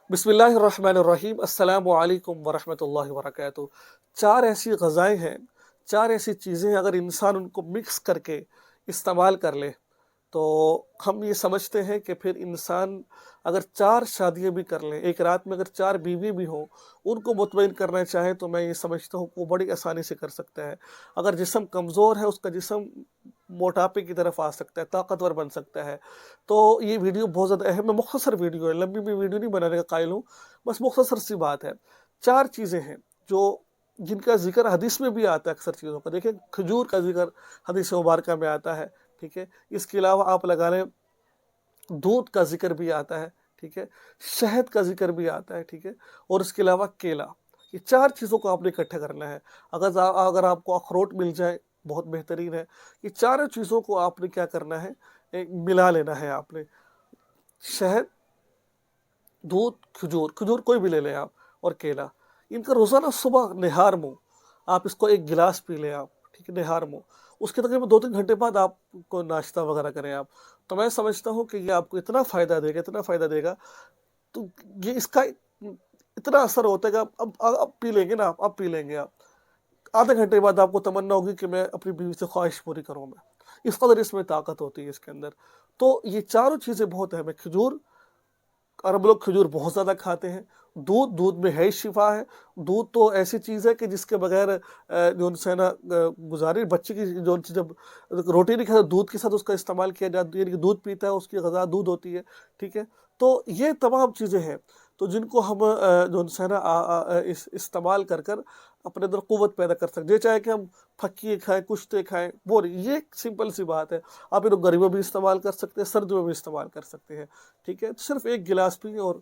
بسم اللہ الرحمن الرحیم، السلام علیکم ورحمۃ اللہ وبرکاتہ۔ چار ایسی غذائیں ہیں، چار ایسی چیزیں ہیں، اگر انسان ان کو مکس کر کے استعمال کر لے تو ہم یہ سمجھتے ہیں کہ پھر انسان اگر چار شادیاں بھی کر لیں، ایک رات میں اگر چار بیوی بھی ہوں، ان کو مطمئن کرنا چاہے تو میں یہ سمجھتا ہوں کہ وہ بڑی آسانی سے کر سکتا ہے۔ اگر جسم کمزور ہے، اس کا جسم موٹاپے کی طرف آ سکتا ہے، طاقتور بن سکتا ہے۔ تو یہ ویڈیو بہت زیادہ اہم ہے، مختصر ویڈیو ہے، لمبی بھی ویڈیو نہیں بنانے کا قائل ہوں، بس مختصر سی بات ہے۔ چار چیزیں ہیں جن کا ذکر حدیث میں بھی آتا ہے، اکثر چیزوں کا دیکھیں، کھجور کا ذکر حدیث مبارکہ میں آتا ہے، ٹھیک ہے۔ اس کے علاوہ آپ لگا لیں، دودھ کا ذکر بھی آتا ہے، ٹھیک ہے، شہد کا ذکر بھی آتا ہے، ٹھیک ہے، اور اس کے علاوہ کیلا۔ یہ چار چیزوں کو آپ نے اکٹھے کرنا ہے۔ اگر آپ کو اخروٹ مل جائے بہت بہترین ہے۔ یہ چاروں چیزوں کو آپ نے کیا کرنا ہے، ملا لینا ہے آپ نے۔ شہد، دودھ، کھجور کوئی بھی لے لیں آپ، اور کیلا، ان کا روزانہ صبح نہار منہ آپ اس کو ایک گلاس پی لیں آپ، ٹھیک ہے، نہار منہ۔ اس کے تقریباً 2-3 گھنٹے بعد آپ کو ناشتہ وغیرہ کریں آپ، تو میں سمجھتا ہوں کہ یہ آپ کو اتنا فائدہ دے گا، تو یہ اس کا اتنا اثر ہوتا ہے کہ اب پی لیں گے نا، اب پی لیں گے آپ، آدھے گھنٹے بعد آپ کو تمنا ہوگی کہ میں اپنی بیوی سے خواہش پوری کروں میں، اس قدر اس میں طاقت ہوتی ہے اس کے اندر۔ تو یہ چاروں چیزیں بہت اہم ہیں۔ کھجور، عرب لوگ کھجور بہت زیادہ کھاتے ہیں۔ دودھ میں ہے شفا ہے۔ دودھ تو ایسی چیز ہے کہ جس کے بغیر جو ہے نا گزاری بچے کی جو جب روٹی نہیں کھاتا، دودھ کے ساتھ اس کا استعمال کیا جاتا ہے، یعنی کہ دودھ پیتا ہے، اس کی غذا دودھ ہوتی ہے، ٹھیک ہے۔ تو یہ تمام چیزیں ہیں تو جن کو ہم جو ہے نا استعمال کر اپنے اندر قوت پیدا کر سکتے ہیں، چاہے کہ ہم پھکیے کھائیں، کشتے کھائیں، وہ نہیں، یہ ایک سمپل سی بات ہے۔ آپ انہوں گرمیوں میں بھی استعمال کر سکتے ہیں، سردیوں میں بھی استعمال کر سکتے ہیں، ٹھیک ہے۔ صرف ایک گلاس پئیں اور